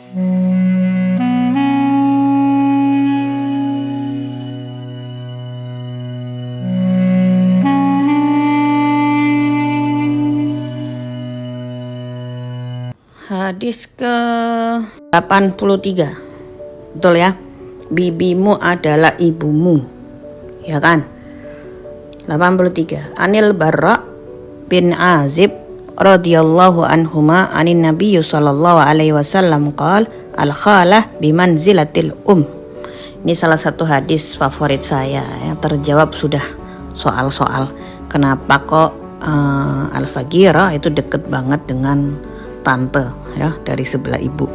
Hadis ke 83. Betul ya? Bibimu adalah ibumu. Ya kan? 83. Anil Barra bin Azib radhiyallahu anhuma anin Nabi sallallahu alaihi wasallam qala al khalah bimanzilatil Ini salah satu hadis favorit saya yang terjawab sudah soal-soal kenapa kok Al-Faghirah itu deket banget dengan tante ya, dari sebelah ibu.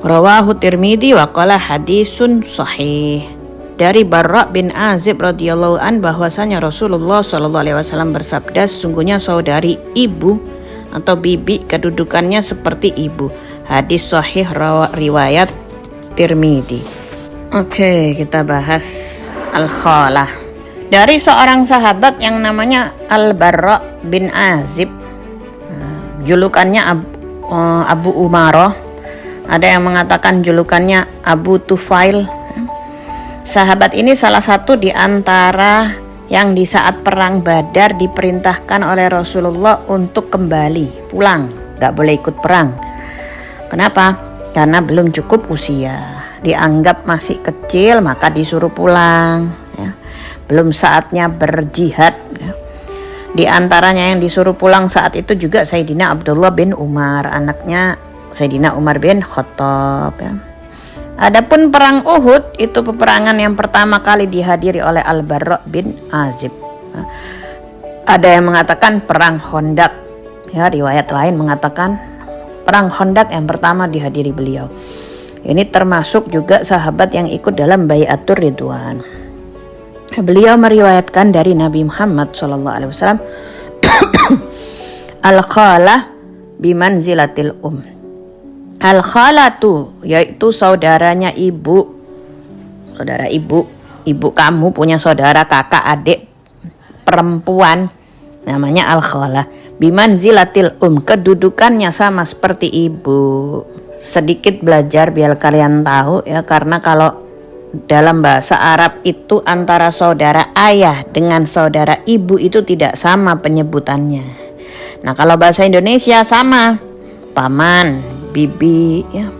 Rawahu Tirmidzi wa qala hadisun sahih. Dari Barra bin Azib radhiyallahu an bahwasanya Rasulullah sallallahu alaihi wasallam bersabda, sesungguhnya saudari ibu atau bibi kedudukannya seperti ibu. Hadis sahih riwayat Tirmidzi. Oke, kita bahas al-khalah. Dari seorang sahabat yang namanya Al-Barra bin Azib, julukannya Abu Umarah, ada yang mengatakan julukannya Abu Tufail. Sahabat ini salah satu di antara yang di saat perang Badar diperintahkan oleh Rasulullah untuk kembali pulang, gak boleh ikut perang. Kenapa? Karena belum cukup usia, dianggap masih kecil, maka disuruh pulang ya. Belum saatnya berjihad ya. Di antaranya yang disuruh pulang saat itu juga Sayyidina Abdullah bin Umar, anaknya Sayyidina Umar bin Khattab ya. Adapun perang Uhud itu peperangan yang pertama kali dihadiri oleh Al-Barra bin Azib. Ada yang mengatakan perang Khandaq ya, riwayat lain mengatakan perang Khandaq yang pertama dihadiri beliau. Ini termasuk juga sahabat yang ikut dalam Bai'atur Ridwan. Beliau meriwayatkan dari Nabi Muhammad SAW, al-khalah bimanzilatil Al-khalatu yaitu saudaranya ibu. Saudara ibu kamu punya saudara kakak adik perempuan, namanya al-khalah. Bimanzilatil kedudukannya sama seperti ibu. Sedikit belajar biar kalian tahu ya, karena kalau dalam bahasa Arab itu antara saudara ayah dengan saudara ibu itu tidak sama penyebutannya. Nah, kalau bahasa Indonesia sama, paman, bibi ya,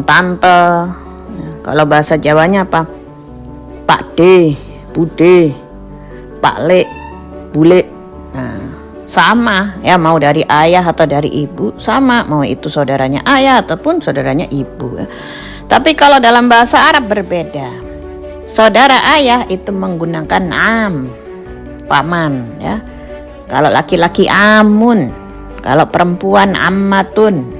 tante. Nah, kalau bahasa Jawanya apa? Pak D, bude, Pak Le, bule. Nah, sama ya, mau dari ayah atau dari ibu sama, mau itu saudaranya ayah ataupun saudaranya ibu ya. Tapi kalau dalam bahasa Arab berbeda. Saudara ayah itu menggunakan paman ya. Kalau laki-laki amun, kalau perempuan ammatun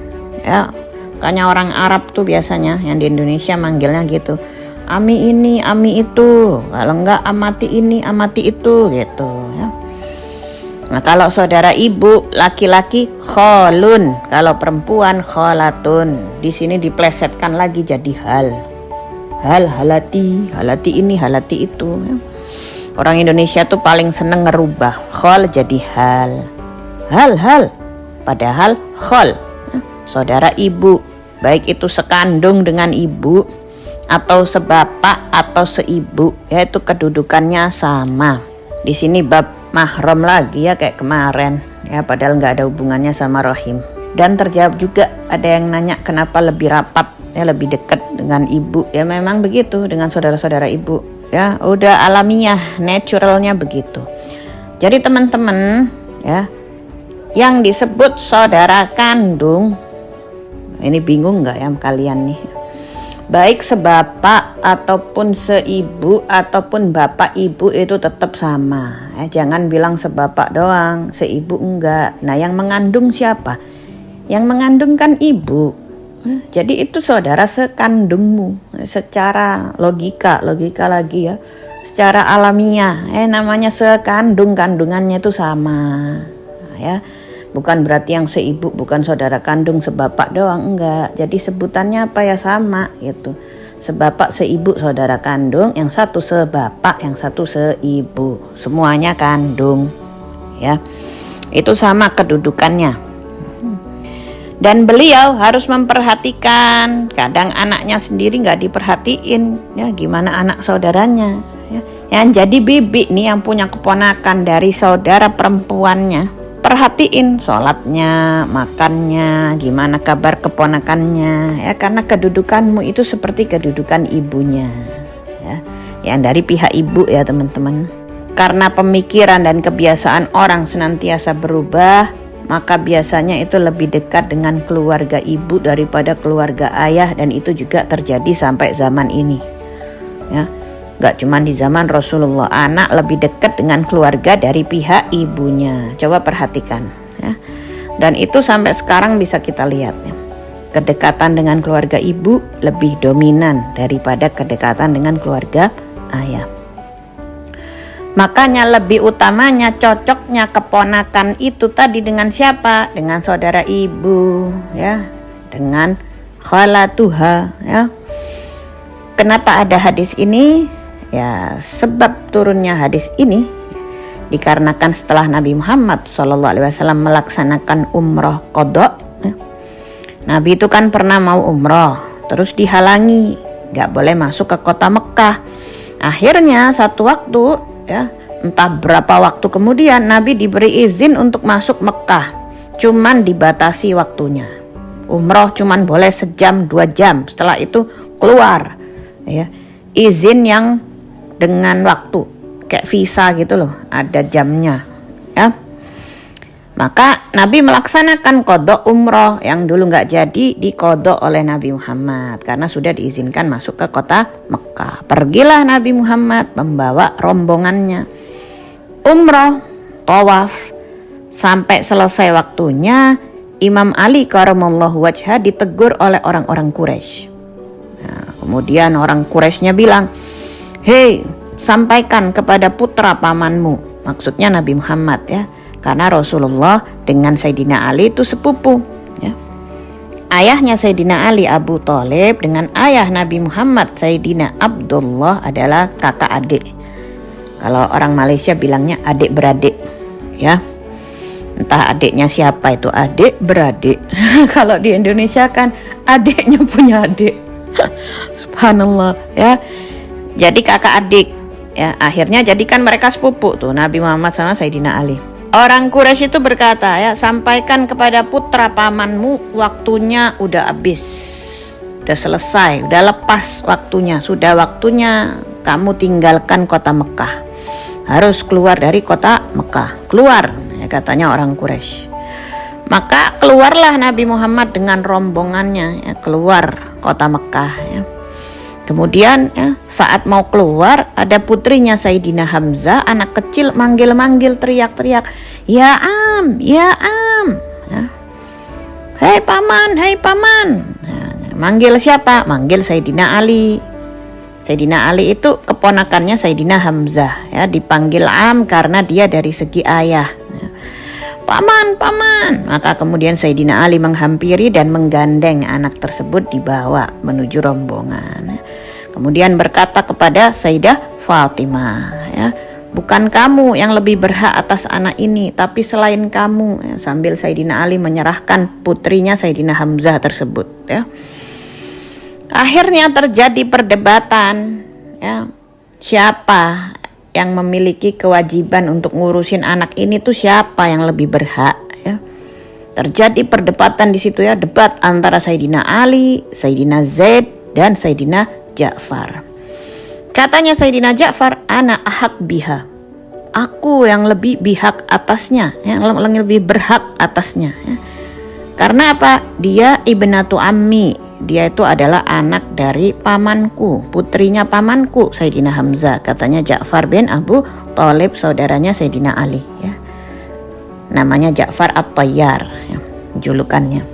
ya. Makanya orang Arab tuh biasanya yang di Indonesia manggilnya gitu. Ami ini, ami itu. Kalau enggak amati ini, amati itu gitu ya. Nah, kalau saudara ibu laki-laki kholun, kalau perempuan kholatun. Di sini diplesetkan lagi jadi halati ini, halati itu ya. Orang Indonesia tuh paling seneng ngerubah khol jadi hal, padahal khol ya. Saudara ibu, baik itu sekandung dengan ibu atau sebapak atau seibu, yaitu kedudukannya sama. Di sini bab mahram lagi ya, kayak kemarin ya, padahal nggak ada hubungannya sama rahim. Dan terjawab juga ada yang nanya kenapa lebih rapat ya, lebih dekat dengan ibu. Ya memang begitu dengan saudara-saudara ibu ya, udah alamiah, naturalnya begitu. Jadi teman-teman ya, yang disebut saudara kandung, ini bingung nggak ya kalian nih? Baik sebapak ataupun seibu ataupun bapak ibu itu tetap sama ya. Jangan bilang sebapak doang, seibu enggak. Nah, yang mengandung siapa? Yang mengandung kan ibu. Jadi itu saudara sekandungmu. Secara logika lagi ya, secara alamiah namanya sekandung, kandungannya itu sama ya. Bukan berarti yang seibu bukan saudara kandung, sebapak doang, enggak. Jadi sebutannya apa ya, sama gitu. Sebapak seibu saudara kandung, yang satu sebapak, yang satu seibu. Semuanya kandung ya. Itu sama kedudukannya. Dan beliau harus memperhatikan, kadang anaknya sendiri nggak diperhatiin, ya gimana anak saudaranya, ya. Yang jadi bibi nih yang punya keponakan dari saudara perempuannya, perhatiin sholatnya, makannya, gimana kabar keponakannya, ya karena kedudukanmu itu seperti kedudukan ibunya, ya. Yang dari pihak ibu ya teman-teman. Karena pemikiran dan kebiasaan orang senantiasa berubah, maka biasanya itu lebih dekat dengan keluarga ibu daripada keluarga ayah, dan itu juga terjadi sampai zaman ini. Ya, gak cuma di zaman Rasulullah, anak lebih dekat dengan keluarga dari pihak ibunya. Coba perhatikan, ya. Dan itu sampai sekarang bisa kita lihat, ya. Kedekatan dengan keluarga ibu lebih dominan daripada kedekatan dengan keluarga ayah. Makanya lebih utamanya cocoknya keponakan itu tadi dengan siapa? Dengan saudara ibu, ya, dengan khalatuha, ya. Kenapa ada hadis ini? Ya, sebab turunnya hadis ini dikarenakan setelah Nabi Muhammad SAW melaksanakan umroh qadha, ya. Nabi itu kan pernah mau umroh, terus dihalangi, nggak boleh masuk ke kota Mekah. Akhirnya satu waktu, ya, entah berapa waktu kemudian Nabi diberi izin untuk masuk Mekah, cuman dibatasi waktunya. Umroh cuman boleh sejam 2 jam, setelah itu keluar, ya. Izin yang dengan waktu kayak visa gitu loh, ada jamnya, ya. Maka Nabi melaksanakan qadha umroh yang dulu nggak jadi diqadha oleh Nabi Muhammad karena sudah diizinkan masuk ke kota Mekah. Pergilah Nabi Muhammad membawa rombongannya umroh, tawaf, sampai selesai waktunya Imam Ali karamallahu wajhah ditegur oleh orang-orang Quraisy. Nah, kemudian orang Quraisynya bilang, "Hei, sampaikan kepada putra pamanmu," maksudnya Nabi Muhammad, ya. Karena Rasulullah dengan Sayyidina Ali itu sepupu, ya. Ayahnya Sayyidina Ali Abu Thalib dengan ayah Nabi Muhammad Sayyidina Abdullah adalah kakak adik. Kalau orang Malaysia bilangnya adik beradik, ya. Entah adiknya siapa itu, adik beradik. Kalau di Indonesia kan adiknya punya adik. Subhanallah, ya. Jadi kakak adik, ya. Akhirnya jadikan mereka sepupu tuh Nabi Muhammad sama Sayyidina Ali. Orang Quraisy itu berkata, ya, sampaikan kepada putra pamanmu waktunya udah habis, udah selesai, udah lepas waktunya, sudah waktunya kamu tinggalkan kota Mekah, harus keluar dari kota Mekah, keluar, ya, katanya orang Quraisy. Maka keluarlah Nabi Muhammad dengan rombongannya, ya, keluar kota Mekah, ya. Kemudian, ya, saat mau keluar ada putrinya Sayyidina Hamzah, anak kecil, manggil-manggil, teriak-teriak, "Ya Am, ya Am," ya. "Hei paman, hei paman." Nah, manggil siapa? Manggil Sayyidina Ali. Sayyidina Ali itu keponakannya Sayyidina Hamzah, ya, dipanggil Am karena dia dari segi ayah, ya. "Paman, paman." Maka kemudian Sayyidina Ali menghampiri dan menggandeng anak tersebut dibawa menuju rombongan. Kemudian berkata kepada Sayyidah Fatimah, ya, "Bukan kamu yang lebih berhak atas anak ini, tapi selain kamu," ya, sambil Sayyidina Ali menyerahkan putrinya Sayyidina Hamzah tersebut, ya. Akhirnya terjadi perdebatan, ya, siapa yang memiliki kewajiban untuk ngurusin anak ini tuh, siapa yang lebih berhak, ya. Terjadi perdebatan di situ, ya, debat antara Sayyidina Ali, Sayyidina Zaid, dan Sayyidina Ja'far. Katanya Sayyidina Ja'far, "Ana ahak biha." Aku yang lebih bihak atasnya, yang lebih berhak atasnya, ya. Karena apa? Dia ibnatu ammi. Dia itu adalah anak dari pamanku, putrinya pamanku Sayyidina Hamzah, katanya Ja'far bin Abu Thalib, saudaranya Sayyidina Ali, ya. Namanya Ja'far At-Tayyar, ya, julukannya.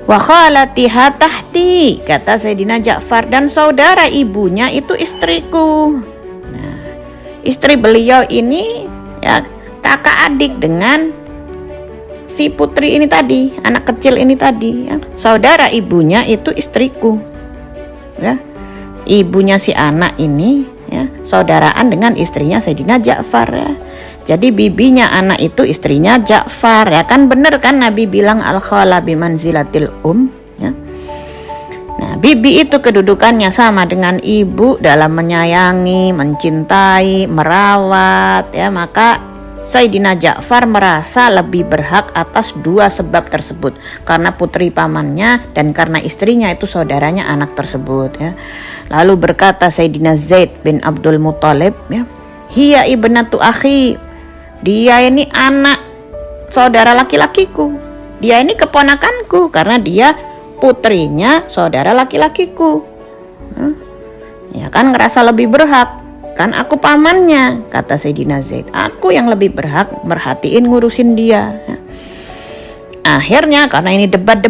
"Wa khalatiha tahti," kata Sayyidina Ja'far, "dan saudara ibunya itu istriku." Nah, istri beliau ini, ya, kakak adik dengan si putri ini tadi, anak kecil ini tadi, ya. Saudara ibunya itu istriku, ya. Ibunya si anak ini, ya, saudaraan dengan istrinya Sayyidina Ja'far, ya. Jadi bibinya anak itu istrinya Ja'far, ya kan, bener kan Nabi bilang al-khala bimanzilatil ya. Nah, bibi itu kedudukannya sama dengan ibu dalam menyayangi, mencintai, merawat, ya. Maka Sayyidina Ja'far merasa lebih berhak atas dua sebab tersebut, karena putri pamannya dan karena istrinya itu saudaranya anak tersebut, ya. Lalu berkata Sayyidina Zaid bin Abdul Muthalib, ya, hiya ibnatu akhi, dia ini anak saudara laki-lakiku, dia ini keponakanku karena dia putrinya saudara laki-lakiku. Ya kan, ngerasa lebih berhak, kan aku pamannya, kata Sayyidina Zaid, aku yang lebih berhak merhatiin ngurusin dia. Akhirnya karena ini debat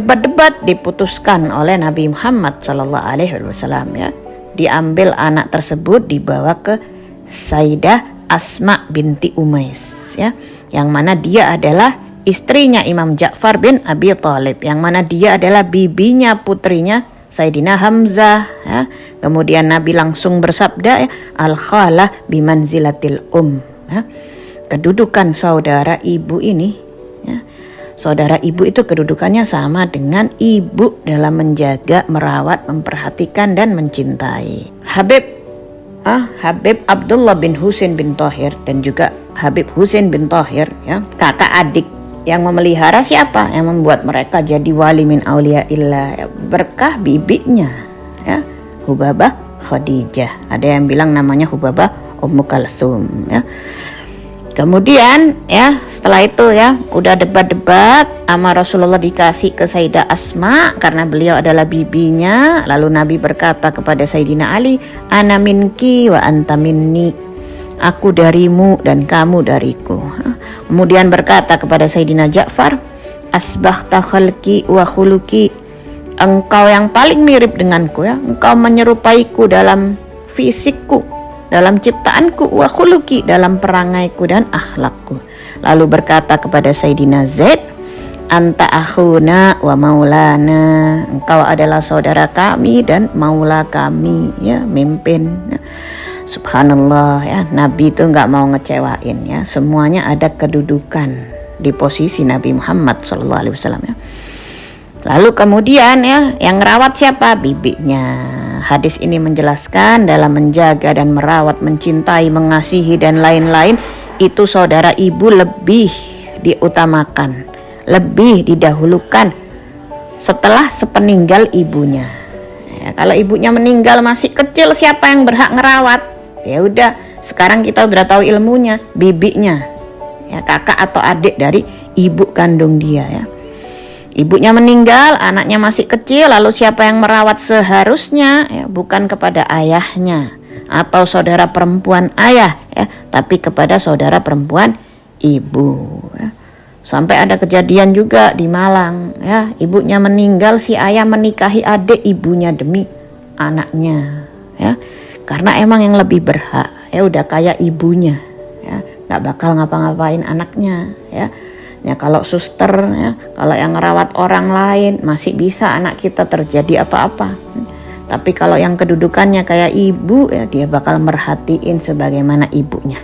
diputuskan oleh Nabi Muhammad SAW, ya, diambil anak tersebut dibawa ke Sayyidah Asma binti Umais, ya, yang mana dia adalah istrinya Imam Ja'far bin Abi Thalib, yang mana dia adalah bibinya putrinya Sayyidina Hamzah, ya. Kemudian Nabi langsung bersabda, ya, al-khalah bimanzilatil ya. Kedudukan saudara ibu ini, ya, saudara ibu itu kedudukannya sama dengan ibu dalam menjaga, merawat, memperhatikan dan mencintai. Habib Abdullah bin Husain bin Thahir dan juga Habib Husain bin Thahir, ya, kakak adik yang memelihara siapa? Yang membuat mereka jadi wali min auliyaillah, ya, berkah bibinya, ya, Hubabah Khadijah. Ada yang bilang namanya Hubabah Ummu Kalsum, ya. Kemudian, ya, setelah itu, ya, udah debat sama Rasulullah dikasih ke Sayyidah Asma karena beliau adalah bibinya. Lalu Nabi berkata kepada Sayyidina Ali, ana minki wa anta minni, aku darimu dan kamu dariku. Kemudian berkata kepada Sayyidina Ja'far, asbahta khalqi wa khuluqi, engkau yang paling mirip denganku, ya, engkau menyerupaiku dalam fisikku, dalam ciptaanku, wa khuluqi, dalam perangaiku dan akhlakku. Lalu berkata kepada Sayyidina Zaid, anta akhuna wa maulana, engkau adalah saudara kami dan maula kami, ya, mimpin, ya. Subhanallah, ya, Nabi itu nggak mau ngecewain, ya, semuanya ada kedudukan di posisi Nabi Muhammad SAW, ya. Lalu kemudian, ya, yang ngerawat siapa? Bibinya. Hadis ini menjelaskan dalam menjaga dan merawat, mencintai, mengasihi dan lain-lain, itu saudara ibu lebih diutamakan, lebih didahulukan setelah sepeninggal ibunya. Ya, kalau ibunya meninggal masih kecil, siapa yang berhak ngerawat? Ya udah, sekarang kita udah tahu ilmunya, bibinya, ya, kakak atau adik dari ibu kandung dia, ya. Ibunya meninggal, anaknya masih kecil, lalu siapa yang merawat seharusnya? Ya, bukan kepada ayahnya atau saudara perempuan ayah, ya, tapi kepada saudara perempuan ibu, ya. Sampai ada kejadian juga di Malang, ya, ibunya meninggal, si ayah menikahi adik ibunya demi anaknya, ya, karena emang yang lebih berhak, ya, udah kayak ibunya, ya, nggak bakal ngapa-ngapain anaknya, ya. Ya, kalau suster, ya, kalau yang ngerawat orang lain masih bisa anak kita terjadi apa-apa. Tapi kalau yang kedudukannya kayak ibu, ya, dia bakal merhatiin sebagaimana ibunya.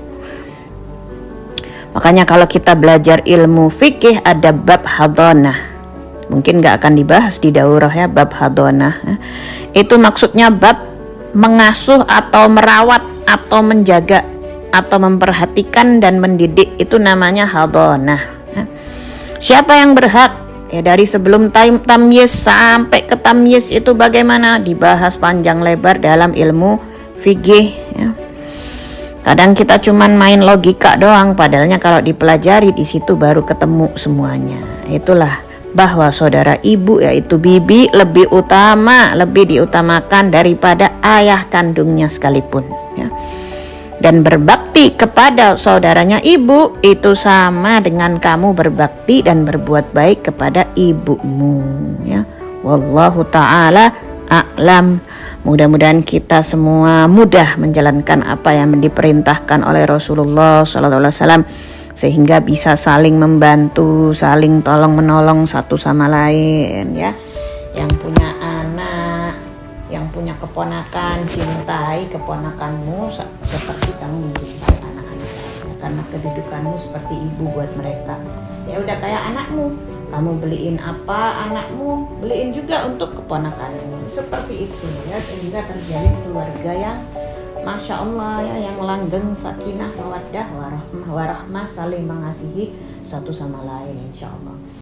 Makanya kalau kita belajar ilmu fikih ada bab hadonah, mungkin gak akan dibahas di daurah, ya, bab hadonah, ya. Itu maksudnya bab mengasuh atau merawat atau menjaga atau memperhatikan dan mendidik, itu namanya hadonah, ya. Siapa yang berhak? Ya, dari sebelum tamyiz sampai ke tamyiz itu bagaimana dibahas panjang lebar dalam ilmu fikih, ya. Kadang kita cuman main logika doang, padahalnya kalau dipelajari di situ baru ketemu semuanya. Itulah bahwa saudara ibu, yaitu bibi, lebih utama, lebih diutamakan daripada ayah kandungnya sekalipun, ya. Dan berbakti kepada saudaranya ibu itu sama dengan kamu berbakti dan berbuat baik kepada ibumu, ya. Wallahu ta'ala a'lam. Mudah-mudahan kita semua mudah menjalankan apa yang diperintahkan oleh Rasulullah SAW, sehingga bisa saling membantu, saling tolong menolong satu sama lain, ya. Yang punya anak, yang punya keponakan, cintai keponakanmu seperti kamu mencintai anak-anak, ya. karena kedudukanmu seperti ibu buat mereka. Ya udah kayak anakmu, kamu beliin apa anakmu, beliin juga untuk keponakanmu. Seperti itu ya, sehingga terjadi keluarga yang Masya Allah ya, yang langgeng, sakinah, mawaddah, warahmah, saling mengasihi satu sama lain insya Allah.